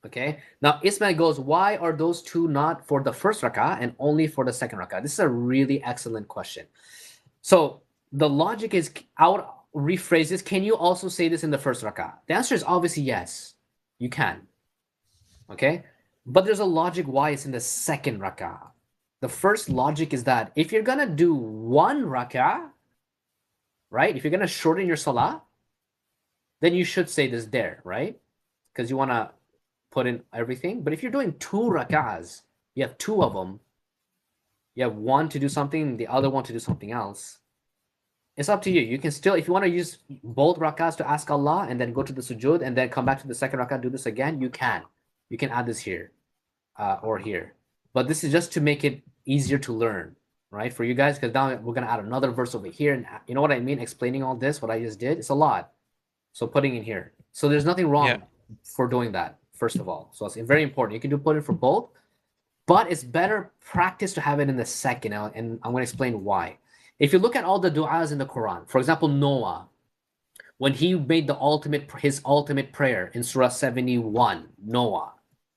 Okay. Now Ismail goes, why are those two not for the first rak'ah and only for the second rak'ah? This is a really excellent question. So the logic is, I would rephrase this. Can you also say this in the first rak'ah? The answer is obviously yes. You can. Okay. But there's a logic why it's in the second rak'ah. The first logic is that if you're gonna do one rak'ah, right? If you're gonna shorten your salah, then you should say this there, right? Because you wanna put in everything. But if you're doing two rak'ahs, you have two of them. You have one to do something, the other one to do something else. It's up to you. You can still, if you want to use both rak'ahs to ask Allah and then go to the sujood and then come back to the second rak'ah, do this again, you can. You can add this here or here. But this is just to make it easier to learn, right? For you guys, because now we're going to add another verse over here. And you know what I mean? Explaining all this, what I just did, it's a lot. So putting in here. So there's nothing wrong for doing that, first of all. So it's very important. You can put it for both, but it's better practice to have it in the second. And I'm going to explain why. If you look at all the du'as in the Quran, for example, Noah, when he made his ultimate prayer in Surah 71, Noah,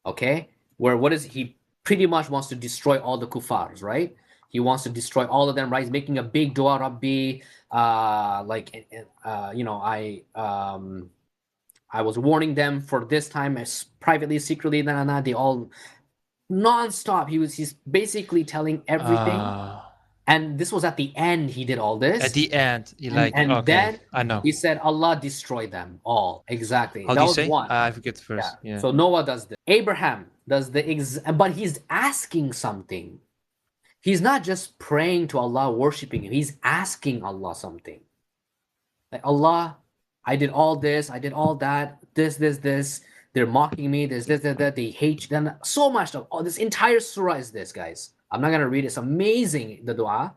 okay, where what is he pretty much wants to destroy all the kuffars, right? He wants to destroy all of them, right? He's making a big dua, Rabbi, I was warning them for this time, as privately, secretly, they all non-stop. He's basically telling everything. And this was at the end, he did all this. At the end, And okay, then I know. he said, Allah destroy them all. Exactly. How That do you was say? one. I forget the first. Yeah. So Noah does this. Abraham does but he's asking something. He's not just praying to Allah, worshiping him. He's asking Allah something. Like, Allah, I did all this, I did all that, this. They're mocking me, there's this, that, they hate them. So much stuff. Oh, this entire surah is this, guys. I'm not gonna read it. It's amazing, the dua.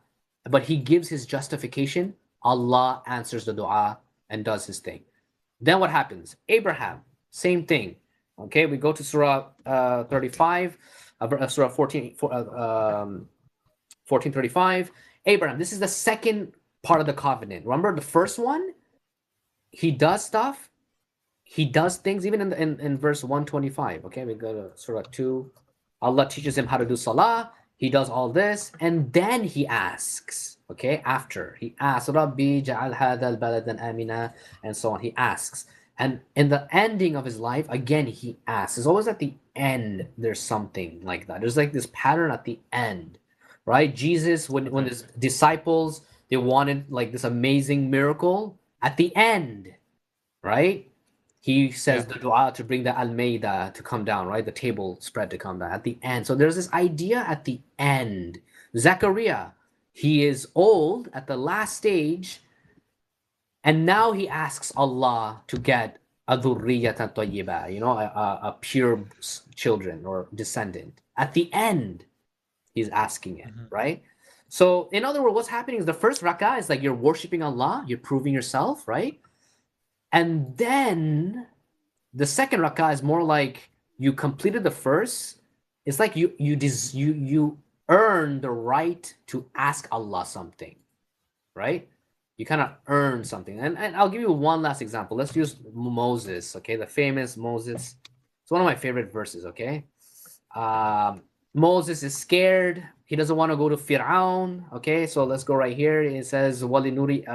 But he gives his justification. Allah answers the dua and does his thing. Then what happens? Abraham, same thing. Okay, we go to Surah 35, Surah 1435. Abraham, this is the second part of the covenant. Remember the first one? He does stuff. He does things even in verse 125. Okay, we go to Surah 2. Allah teaches him how to do salah. He does all this, and then he asks. Okay, after he asks, Rabbi ja'al hadha al-baladan amina, and so on. He asks, and in the ending of his life, again he asks. It's always at the end. There's something like that. There's like this pattern at the end, right? Jesus, when his disciples, they wanted like this amazing miracle at the end, right? He says the dua to bring the al-maida to come down, right? The table spread to come down at the end. So there's this idea at the end. Zechariah, he is old at the last stage, and now he asks Allah to get a dhurriyatan tayyiba, a pure children or descendant. At the end, he's asking it, right? So in other words, what's happening is the first rak'ah is like you're worshiping Allah, you're proving yourself, right? And then the second rak'ah is more like you completed the first. It's like you earn the right to ask Allah something, right? You kind of earn something. And I'll give you one last example. Let's use Moses, okay? The famous Moses. It's one of my favorite verses, okay? Moses is scared. He doesn't want to go to Fir'aun. Okay, so let's go right here. It says, وَلِنُرِيَكَ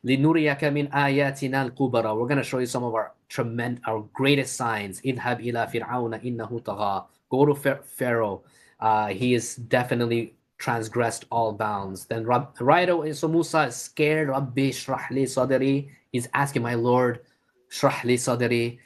مِنْ آيَاتِنَا الْكُبَرَى. We're going to show you some of our greatest signs. اذهب إلى فرعون إنه طغى. Go to Pharaoh. He is definitely transgressed all bounds. Then right away, so Musa is scared. Rabbi shrah li sadri. He's asking, my Lord, shrah li sadri,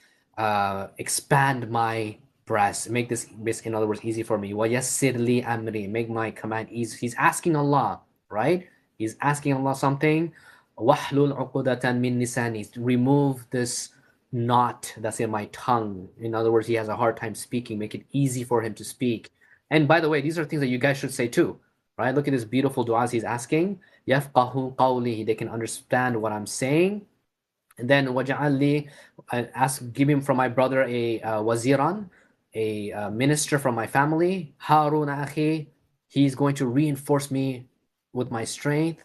expand my breast, make this, in other words, easy for me. وَيَسِّرْ لِي أَمْرِي, make my command easy. He's asking Allah, right? He's asking Allah something. وَحْلُلْ عُقُدَةً مِّن لِسَانِي, remove this knot that's in my tongue. In other words, he has a hard time speaking. Make it easy for him to speak. And by the way, these are things that you guys should say too, right? Look at this beautiful du'as he's asking. يَفْقَهُ قَوْلِي, they can understand what I'm saying. And then وَجَعَلْ لِي, give him from my brother a waziran, a minister from my family. Harun akhi, he's going to reinforce me with my strength,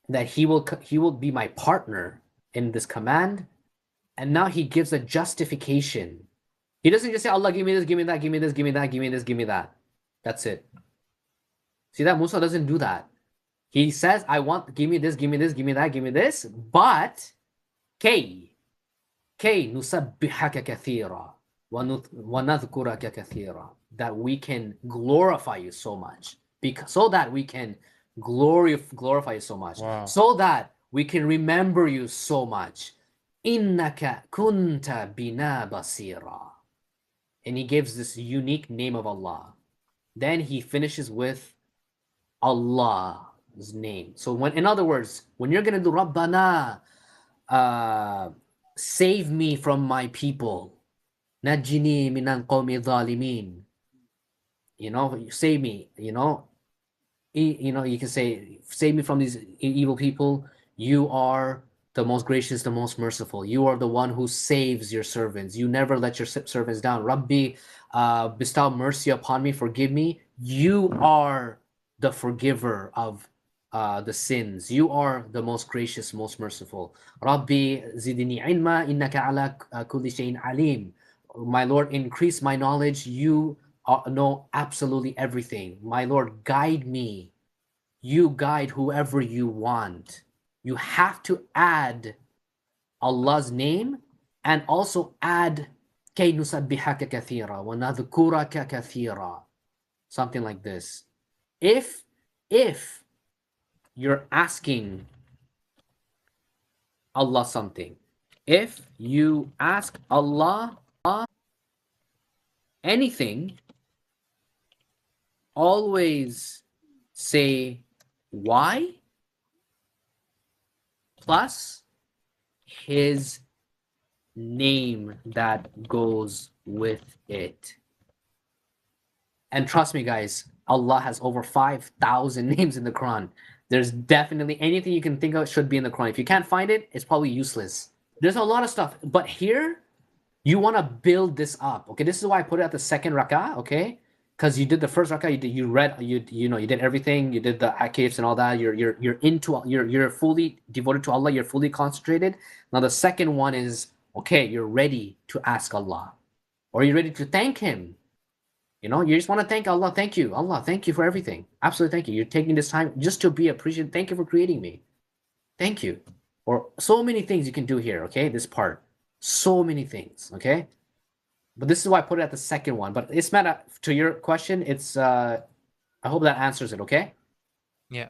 that he will be my partner in this command. And now he gives a justification He doesn't just say, Allah, give me this, give me that, give me this, give me that, give me this, give me that. That's it. See that Musa doesn't do that. He says, I want, give me this, give me this, give me that, give me this, but كي نسبحك كثيرا ونذكرك كثيرا, that we can glorify you so much, because so that we can glorify you so much, Wow. so that we can remember you so much. إنك كنت بنا بصيرا. And he gives this unique name of Allah. Then he finishes with Allah's name. So when, in other words, when you're gonna do Rabbana, save me from my people, najini minan qawmi dhalimin, save me, you can say, save me from these evil people. You are the most gracious, the most merciful. You are the one who saves your servants. You never let your servants down. Rabbi, bestow mercy upon me, forgive me. You are the forgiver of the sins. You are the most gracious, most merciful. Rabbi zidni ilma innaka ala kulli shay'in alim. My Lord, increase my knowledge. You know absolutely everything. My Lord, guide me. You guide whoever you want. You have to add Allah's name and also add كَيْ نُسَبِّحَكَ كَثِيرًا وَنَذْكُرَكَ كَثِيرًا. Something like this. If you're asking Allah something, if you ask Allah anything, always say why plus his name that goes with it. And trust me, guys, Allah has over 5,000 names in the Quran. There's definitely anything you can think of should be in the Quran. If you can't find it, it's probably useless. There's a lot of stuff, but here you want to build this up. Okay, this is why I put it at the second rak'ah. Okay, because you did the first rak'ah, you read, you did everything, you did the akifs and all that. You're fully devoted to Allah. You're fully concentrated. Now the second one is, okay, you're ready to ask Allah, or you're ready to thank Him. You just want to thank Allah. Thank you, Allah. Thank you for everything. Absolutely, thank you. You're taking this time just to be appreciated. Thank you for creating me. Thank you. Or so many things you can do here. Okay, this part, so many things. Okay. But this is why I put it at the second one. But Ismail, to your question, it's I hope that answers it, okay? Yeah.